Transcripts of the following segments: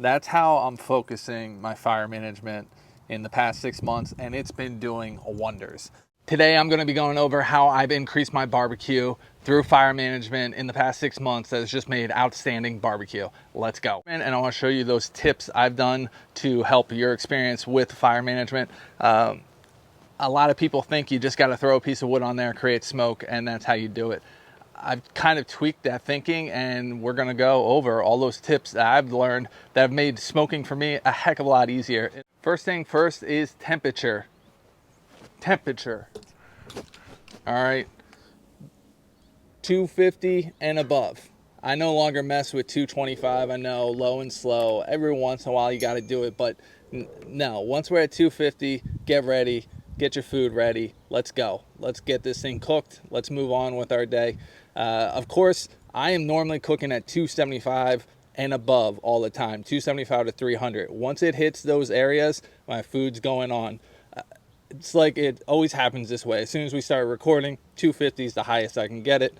That's how I'm focusing my fire management in the past 6 months, and it's been doing wonders. Today, I'm gonna be going over how I've increased my barbecue through fire management in the past 6 months that has just made outstanding barbecue. Let's go. And I wanna show you those tips I've done to help your experience with fire management. A lot of people think you just gotta throw a piece of wood on there, create smoke, and that's how you do it. I've kind of tweaked that thinking, and we're gonna go over all those tips that I've learned that have made smoking for me a heck of a lot easier. First thing first is temperature. All right, 250 and above. I no longer mess with 225. I know, low and slow. Every once in a while you gotta do it, but no, once we're at 250, get ready, get your food ready. Let's go. Let's get this thing cooked. Let's move on with our day. Of course, I am normally cooking at 275 and above all the time, 275 to 300. Once it hits those areas, my food's going on. It's like it always happens this way. As soon as we start recording, 250 is the highest I can get it.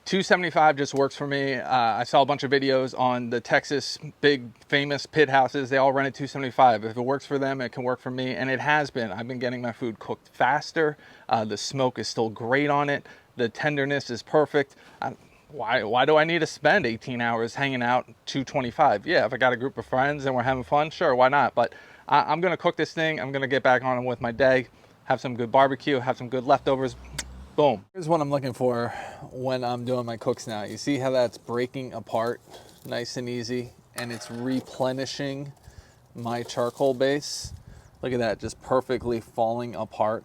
275 just works for me. I saw a bunch of videos on the Texas big famous pit houses. They all run at 275. If it works for them, it can work for me, and it has been. I've been getting my food cooked faster. The smoke is still great on it. The tenderness is perfect. Why do I need to spend 18 hours hanging out 225? Yeah, if I got a group of friends and we're having fun, sure, why not? But I'm gonna cook this thing. I'm gonna get back on with my day, have some good barbecue, have some good leftovers. Boom. Here's what I'm looking for when I'm doing my cooks now. You see how that's breaking apart nice and easy, and it's replenishing my charcoal base. Look at that, just perfectly falling apart.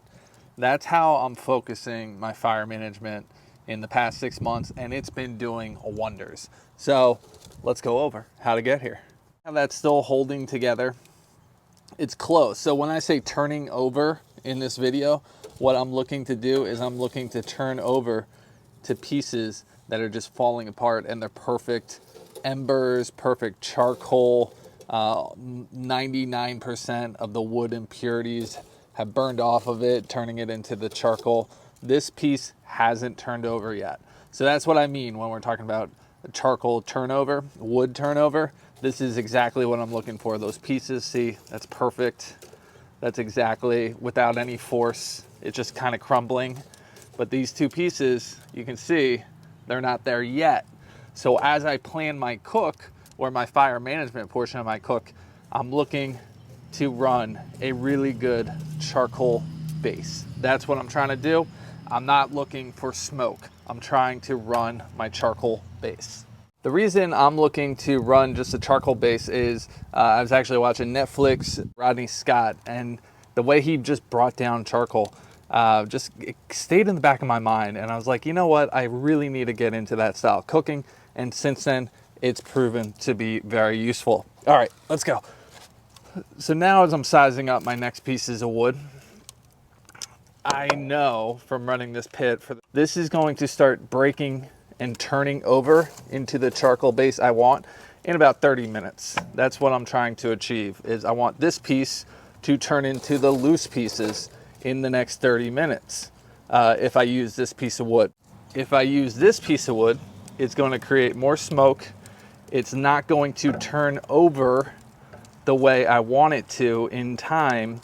That's how I'm focusing my fire management in the past 6 months, and it's been doing wonders. So let's go over how to get here. How that's still holding together. It's close. So when I say turning over in this video, what I'm looking to do is I'm looking to turn over to pieces that are just falling apart, and they're perfect embers, perfect charcoal. 99% of the wood impurities have burned off of it, turning it into the charcoal. This piece hasn't turned over yet. So that's what I mean when we're talking about charcoal turnover, wood turnover. This is exactly what I'm looking for. Those pieces, see, that's perfect. That's exactly without any force. It's just kind of crumbling. But these two pieces, you can see, they're not there yet. So as I plan my cook, or my fire management portion of my cook, I'm looking to run a really good charcoal base. That's what I'm trying to do. I'm not looking for smoke. I'm trying to run my charcoal base. The reason I'm looking to run just a charcoal base is I was actually watching Netflix, Rodney Scott, and the way he just brought down charcoal, just it stayed in the back of my mind. And I was like, you know what? I really need to get into that style of cooking. And since then, it's proven to be very useful. All right, let's go. So now as I'm sizing up my next pieces of wood, I know from running this pit, this is going to start breaking and turning over into the charcoal base I want in about 30 minutes. That's what I'm trying to achieve, is I want this piece to turn into the loose pieces in the next 30 minutes if I use this piece of wood. If I use this piece of wood, it's going to create more smoke. It's not going to turn over the way I want it to in time.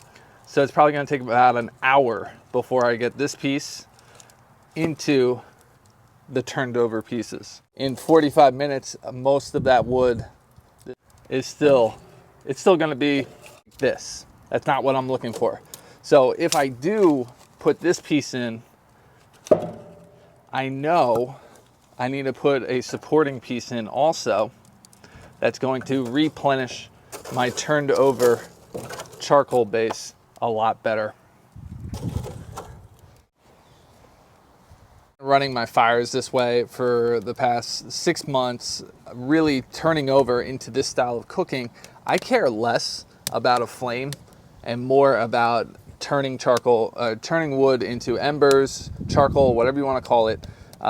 So it's probably going to take about an hour before I get this piece into the turned over pieces. In 45 minutes, most of that wood is still going to be this. That's not what I'm looking for. So if I do put this piece in, I know I need to put a supporting piece in also that's going to replenish my turned over charcoal base a lot better. Running my fires this way for the past 6 months, really turning over into this style of cooking, I care less about a flame and more about turning wood into embers, charcoal, whatever you want to call it.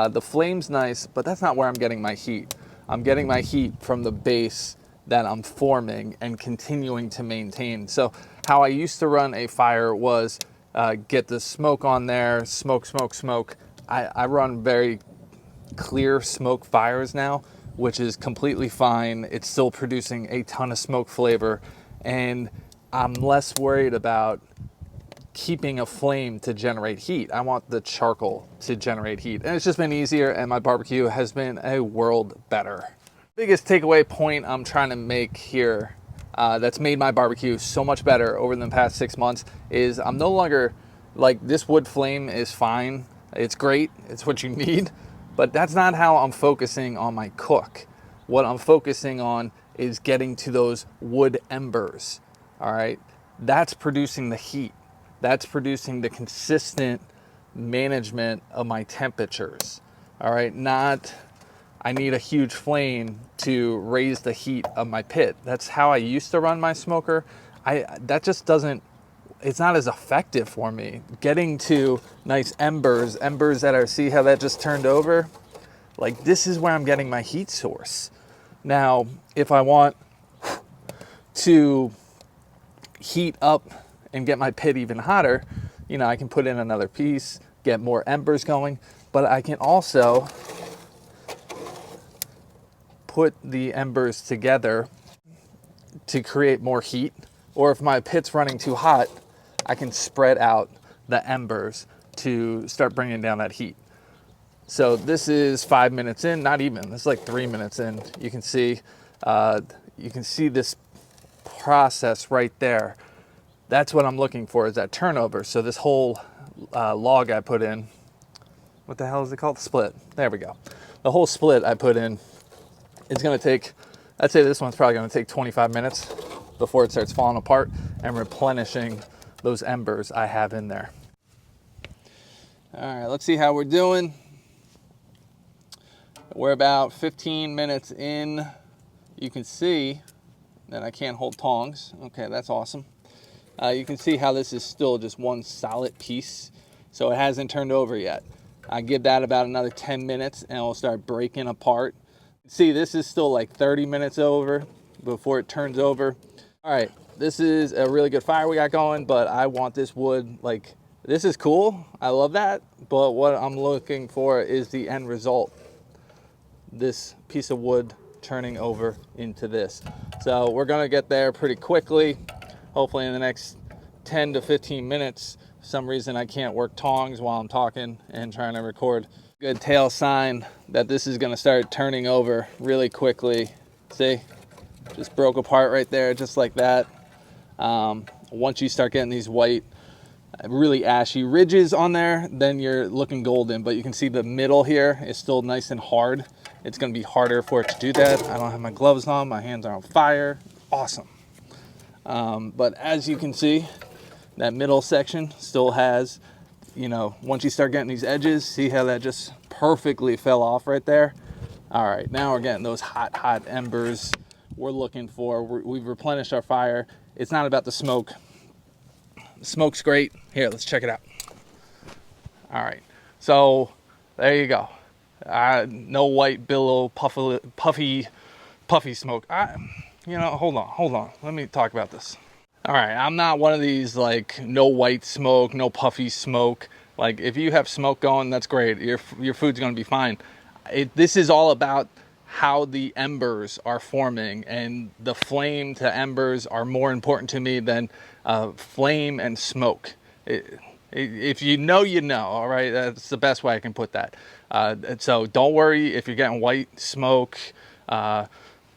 The flame's nice, but that's not where I'm getting my heat. I'm getting my heat from the base that I'm forming and continuing to maintain. So how I used to run a fire was get the smoke on there, smoke. I run very clear smoke fires now, which is completely fine. It's still producing a ton of smoke flavor, and I'm less worried about keeping a flame to generate heat. I want the charcoal to generate heat, and it's just been easier, and my barbecue has been a world better. Biggest takeaway point I'm trying to make here that's made my barbecue so much better over the past 6 months is I'm no longer like, this wood flame is fine, it's great, it's what you need, but that's not how I'm focusing on my cook. What I'm focusing on is getting to those wood embers. All right, that's producing the heat. That's producing the consistent management of my temperatures. All right, not I need a huge flame to raise the heat of my pit. That's how I used to run my smoker. That just doesn't, it's not as effective for me. Getting to nice embers that are, see how that just turned over? Like, this is where I'm getting my heat source. Now, if I want to heat up and get my pit even hotter, you know, I can put in another piece, get more embers going, but I can also put the embers together to create more heat. Or if my pit's running too hot, I can spread out the embers to start bringing down that heat. So this is 5 minutes in, not even, this is like 3 minutes in. You can see this process right there. That's what I'm looking for, is that turnover. So this whole log I put in, what the hell is it called? Split. There we go. The whole split I put in, it's gonna take, I'd say this one's probably gonna take 25 minutes before it starts falling apart and replenishing those embers I have in there. All right, let's see how we're doing. We're about 15 minutes in. You can see that I can't hold tongs. Okay, that's awesome. You can see how this is still just one solid piece. So it hasn't turned over yet. I give that about another 10 minutes and it'll start breaking apart. See, this is still like 30 minutes over before it turns over. All right, this is a really good fire we got going, but I want this wood, like, this is cool. I love that. But what I'm looking for is the end result. This piece of wood turning over into this. So we're gonna get there pretty quickly. Hopefully in the next 10 to 15 minutes. For some reason I can't work tongs while I'm talking and trying to record. Good tail sign that this is gonna start turning over really quickly. See, just broke apart right there, just like that. Once you start getting these white, really ashy ridges on there, then you're looking golden, but you can see the middle here is still nice and hard. It's gonna be harder for it to do that. I don't have my gloves on, my hands are on fire. Awesome. But as you can see, that middle section still has, you know, once you start getting these edges, see how that just perfectly fell off right there? All right, now we're getting those hot embers we're looking for. We've replenished our fire. It's not about the smoke. The smoke's great. Here, let's check it out. All right, so there you go. No white billow, puffy smoke. You know, hold on. Let me talk about this. All right, I'm not one of these like no white smoke, no puffy smoke. Like, if you have smoke going, that's great. Your food's gonna be fine. This is all about how the embers are forming, and the flame to embers are more important to me than flame and smoke. If you know, you know, all right? That's the best way I can put that. So don't worry if you're getting white smoke,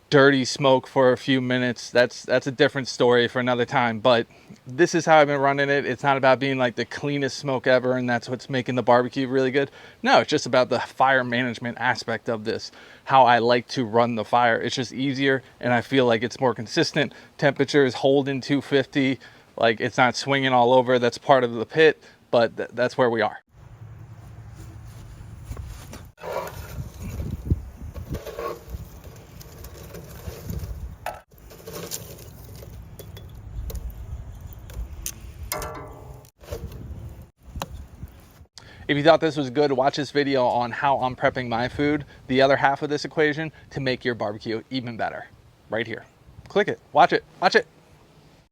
dirty smoke for a few minutes. That's a different story for another time, but this is how I've been running it. It's not about being like the cleanest smoke ever and that's what's making the barbecue really good. No, it's just about the fire management aspect of this, how I like to run the fire. It's just easier, and I feel like it's more consistent. Temperatures holding 250, like it's not swinging all over. That's part of the pit, but that's where we are. If you thought this was good, watch this video on how I'm prepping my food, the other half of this equation, to make your barbecue even better. Right here. Click it, watch it, watch it.